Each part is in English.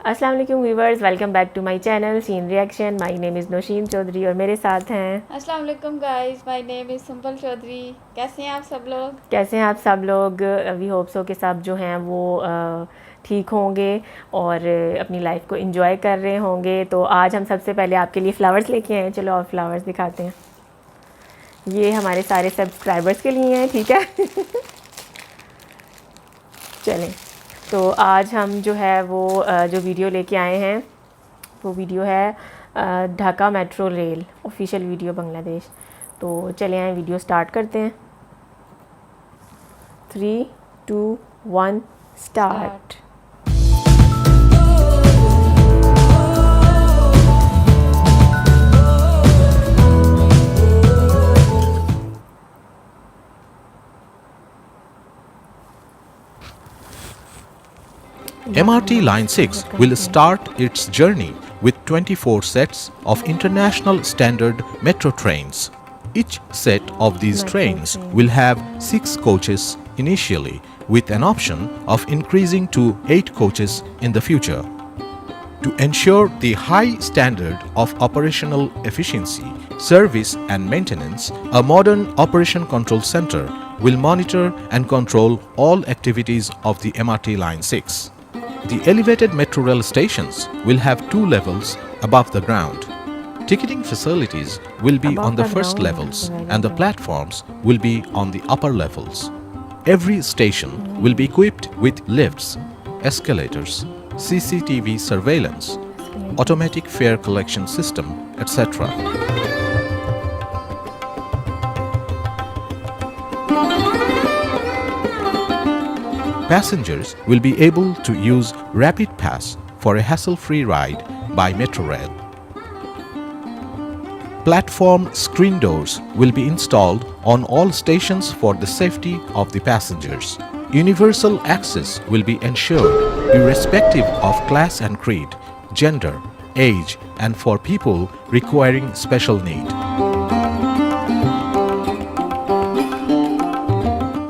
अस्सलाम वालेकुम viewers, welcome back to my channel scene reaction. My name is Nausheen Chaudhary और मेरे साथ हैं अस्सलाम वालेकुम guys, my name is simple Chaudhary. कैसे हैं आप सब लोग? कैसे हैं आप सब लोग। वी होप सो के सब जो हैं वो ठीक होंगे और अपनी लाइफ को एंजॉय कर रहे होंगे। तो आज हम सबसे पहले आपके लिए फ़्लावर्स लेके आए हैं। चलो और फ्लावर्स दिखाते हैं। ये हमारे सारे सब्सक्राइबर्स के लिए हैं, ठीक है। चलें, तो आज हम जो है वो जो वीडियो लेके आए हैं वो वीडियो है Dhaka metro rail official video Bangladesh. तो चले आए, वीडियो स्टार्ट करते हैं। 3, 2, 1 start. MRT Line 6 will start its journey with 24 sets of international standard metro trains. Each set of these trains will have 6 coaches initially, with an option of increasing to 8 coaches in the future. To ensure the high standard of operational efficiency, service and maintenance, a modern Operation Control Center will monitor and control all activities of the MRT Line 6. The elevated metro rail stations will have 2 levels above the ground. Ticketing facilities will be on the first levels and the platforms will be on the upper levels. Every station will be equipped with lifts, escalators, CCTV surveillance, automatic fare collection system, etc. Passengers will be able to use Rapid Pass for a hassle-free ride by Metro Rail. Platform screen doors will be installed on all stations for the safety of the passengers. Universal access will be ensured irrespective of class and creed, gender, age, and for people requiring special need.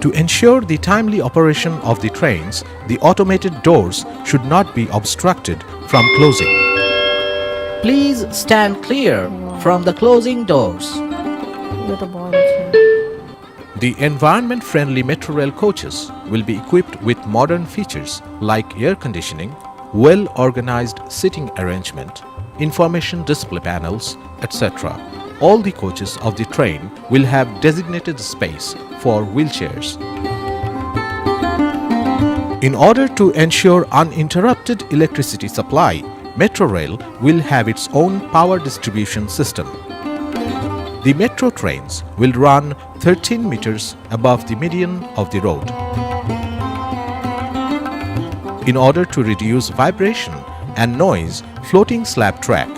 To ensure the timely operation of the trains, the automated doors should not be obstructed from closing. Please stand clear from the closing doors. ये तो बहुत अच्छा है। The environment-friendly Metro Rail coaches will be equipped with modern features like air conditioning, well-organized seating arrangement, information display panels, etc. All the coaches of the train will have designated space for wheelchairs. In order to ensure uninterrupted electricity supply, Metro Rail will have its own power distribution system. The metro trains will run 13 meters above the median of the road. In order to reduce vibration and noise, floating slab track,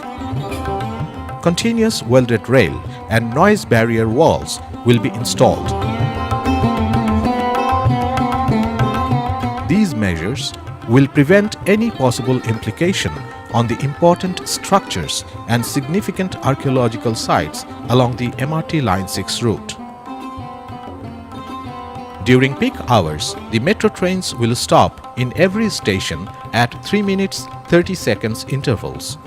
continuous welded rail and noise barrier walls will be installed. These measures will prevent any possible implication on the important structures and significant archaeological sites along the MRT Line 6 route. During peak hours, the metro trains will stop in every station at 3 minutes 30 seconds intervals.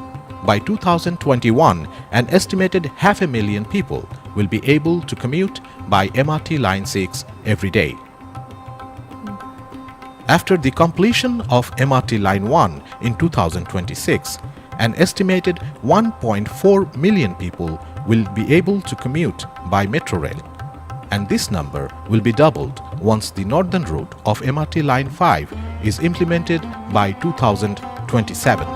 By 2021, an estimated 500,000 people will be able to commute by MRT Line 6 every day. After the completion of MRT Line 1 in 2026, an estimated 1.4 million people will be able to commute by Metro Rail, and this number will be doubled once the northern route of MRT Line 5 is implemented by 2027.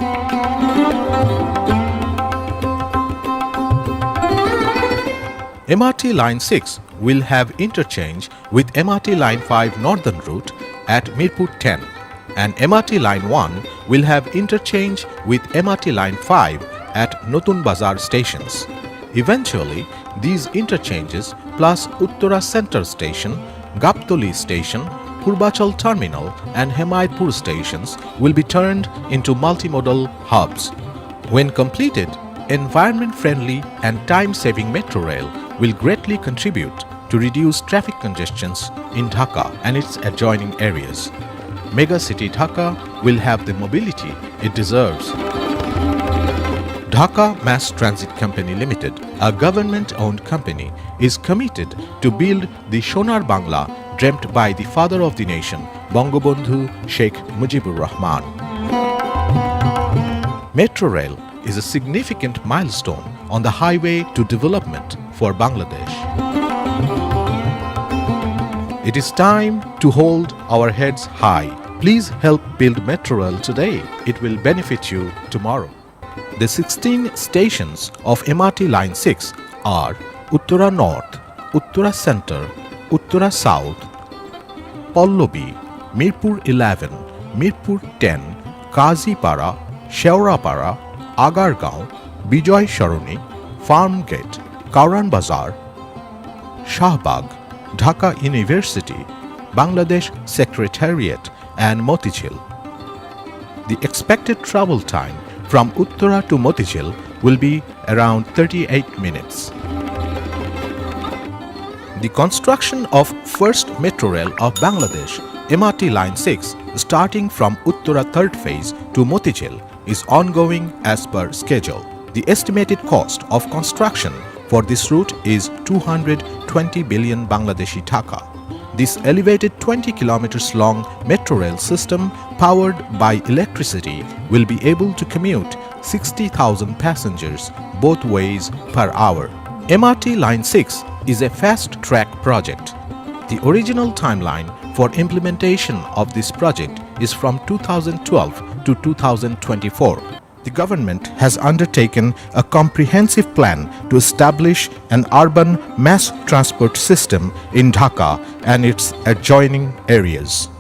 MRT Line 6 will have interchange with MRT Line 5 northern route at Mirpur 10, and MRT Line 1 will have interchange with MRT Line 5 at Notun Bazar stations. Eventually, these interchanges plus Uttara Center Station, Gaptoli Station, Purbachal Terminal and Hemayatpur stations will be turned into multimodal hubs. When completed, environment-friendly and time-saving metro rail will greatly contribute to reduce traffic congestions in Dhaka and its adjoining areas. Mega City Dhaka will have the mobility it deserves. Dhaka Mass Transit Company Limited, a government-owned company, is committed to build the Sonar Bangla dreamt by the father of the nation, Bangabandhu Sheikh Mujibur Rahman. Metro Rail is a significant milestone on the highway to development for Bangladesh. It is time to hold our heads high. Please help build Metro Rail today. It will benefit you tomorrow. The 16 stations of MRT Line 6 are Uttara North, Uttara Center, Uttara South, Pallavi, Mirpur 11, Mirpur 10, Kazipara, Sheorapara, Agargaon, Bijoy Sharoni, Farmgate, Kauran Bazar, Shahbag, Dhaka University, Bangladesh Secretariat and Motijhil. The expected travel time from Uttara to Motijhil will be around 38 minutes. The construction of first metro rail of Bangladesh, MRT Line 6, starting from Uttara third phase to Motijhil, is ongoing as per schedule. The estimated cost of construction for this route is 220 billion Bangladeshi taka. This elevated 20 kilometers long metro rail system powered by electricity will be able to commute 60,000 passengers both ways per hour. MRT Line 6 is a fast-track project. The original timeline for implementation of this project is from 2012 to 2024. The government has undertaken a comprehensive plan to establish an urban mass transport system in Dhaka and its adjoining areas.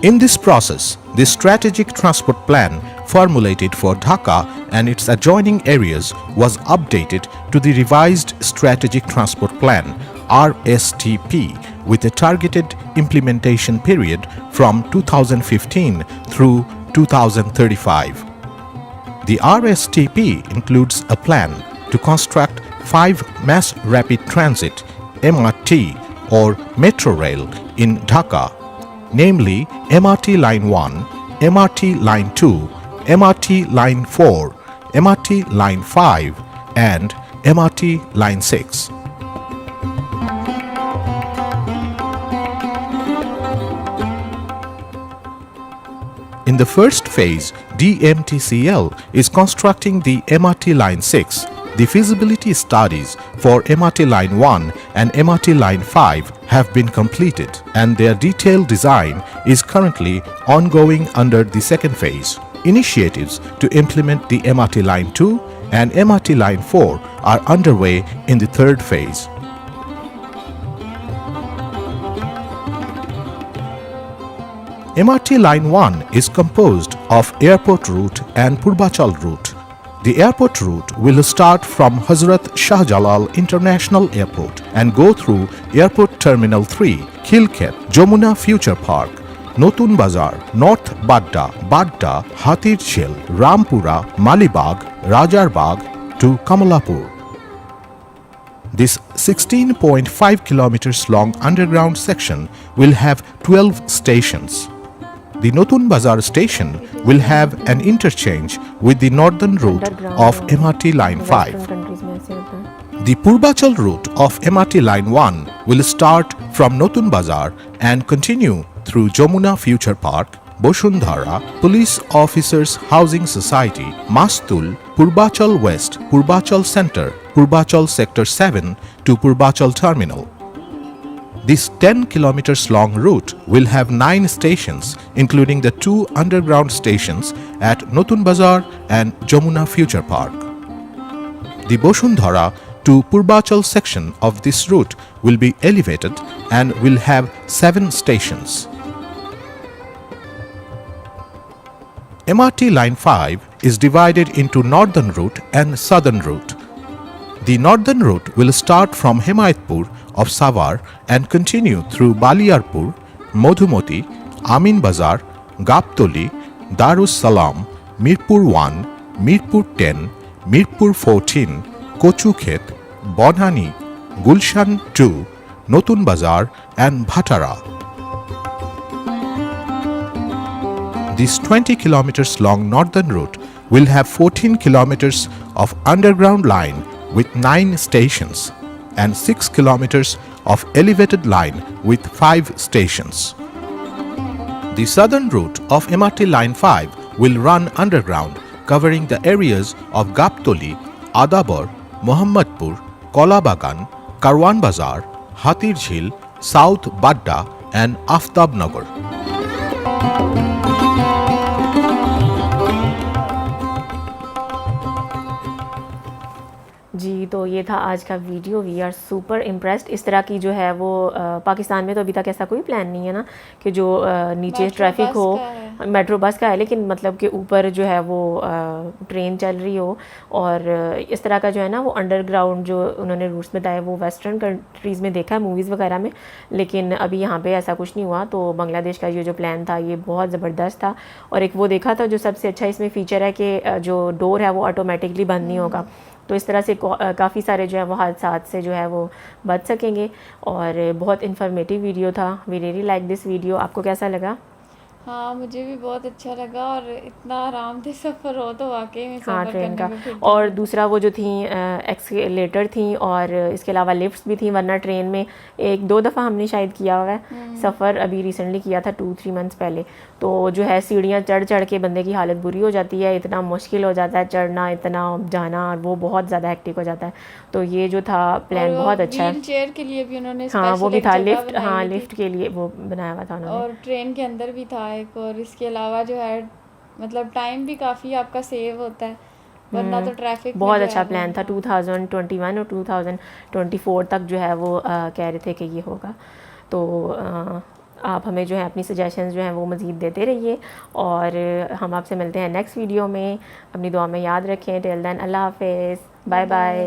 In this process, the strategic transport plan formulated for Dhaka and its adjoining areas was updated to the revised strategic transport plan (RSTP) with a targeted implementation period from 2015 through 2035. The RSTP includes a plan to construct 5 mass rapid transit MRT or metro rail in Dhaka, namely MRT Line 1, MRT Line 2, MRT Line 4, MRT Line 5 and MRT Line 6. In the first phase, DMTCL is constructing the MRT Line 6. The feasibility studies for MRT Line 1 and MRT Line 5 have been completed and their detailed design is currently ongoing under the second phase. Initiatives to implement the MRT Line 2 and MRT Line 4 are underway in the third phase. MRT Line 1 is composed of airport route and Purbachal route. The airport route will start from Hazrat Shah Jalal International Airport and go through Airport Terminal 3, Khilkhet, Jamuna Future Park, Notun Bazar, North Badda, Hatirchhil, Rampura, Malibag, Rajarbagh to Kamalapur. This 16.5 kilometers long underground section will have 12 stations. The Notun Bazar station will have an interchange with the northern route of MRT Line 5. The Purbachal route of MRT Line 1 will start from Notun Bazar and continue through Jamuna Future Park, Boshundhara, Police Officers Housing Society, Mastul, Purbachal West, Purbachal Center, Purbachal Sector 7 to Purbachal Terminal. This 10 kilometers long route will have 9 stations, including the 2 underground stations at Notun Bazar and Jamuna Future Park. The Boshundhara to Purbachal section of this route will be elevated and will have 7 stations. MRT Line 5 is divided into northern route and southern route. The northern route will start from Hemayatpur of Savar and continue through Baliarpur, Modhumati, Amin Bazar, Gaptoli, Darus Salam, Mirpur 1, Mirpur 10, Mirpur 14, Kochukhet, Bonhani, Gulshan 2, Notun Bazar and Bhatara. This 20 kilometers long northern route will have 14 kilometers of underground line with 9 stations and 6 kilometers of elevated line with 5 stations. The southern route of MRT Line 5 will run underground, covering the areas of Gaptoli, Adabar, Mohammadpur, Kolabagan, Karwan Bazar, Hatir Jhil, South Badda and Aftabnagar. जी, तो ये था आज का video. We are super impressed. इस तरह की जो है वो पाकिस्तान में तो अभी तक ऐसा कोई प्लान नहीं है ना कि जो नीचे मेट्रो ट्रैफिक बस हो, का है। मेट्रो बस का है, लेकिन मतलब कि ऊपर जो है वो ट्रेन चल रही हो। और इस तरह का जो है ना वो अंडरग्राउंड जो उन्होंने रूट्स बताए वो वेस्टर्न कंट्रीज़ में देखा है मूवीज़ वगैरह में, लेकिन अभी यहाँ पे ऐसा कुछ नहीं हुआ। तो बांग्लादेश का ये जो प्लान था ये बहुत ज़बरदस्त था। और एक वो देखा था जो सबसे अच्छा इसमें फ़ीचर है कि जो डोर है वो ऑटोमेटिकली बंद नहीं होगा। तो इस तरह से काफ़ी सारे जो है वो हादसात से जो है वो बच सकेंगे। और बहुत इन्फॉर्मेटिव वीडियो था। We really like this video. आपको कैसा लगा? हाँ, मुझे भी बहुत अच्छा लगा और इतना आराम से सफ़र हो तो वाकई में हाँ, सफ़र ट्रेन करने का। में फिर और दूसरा वो जो थी एक्सीलेटर थी और इसके अलावा लिफ्ट्स भी थी, वरना ट्रेन में 1-2 दफ़ा हमने शायद किया हुआ है सफ़र, अभी रिसेंटली किया था 2-3 मंथ्स पहले। तो जो है सीढ़ियाँ चढ़ चढ़ के बंदे की हालत बुरी हो जाती है, इतना मुश्किल हो जाता है चढ़ना, इतना जाना, और वो बहुत ज़्यादा हेक्टिक हो जाता है। तो ये जो था प्लान बहुत अच्छा है। व्हील चेयर के लिए भी उन्होंने हाँ, वो स्पेशल भी एक था जगह लिफ्ट, बनाई हाँ हुई थी। लिफ्ट के लिए वो बनाया हुआ था उन्होंने। और ट्रेन के अंदर भी था एक, और इसके अलावा जो है मतलब टाइम भी काफ़ी आपका सेव होता है, वरना तो ट्रैफिक में बहुत जो अच्छा है वो- प्लान था। 2021 और 2024 तक जो है वो कह रहे थे कि ये होगा। तो आप हमें जो है अपनी सजेशंस जो हैं वो मज़ीद देते रहिए, और हम आपसे मिलते हैं नेक्स्ट वीडियो में। अपनी दुआ में याद रखें। टिल देन अल्लाह हाफिज़, बाय बाय।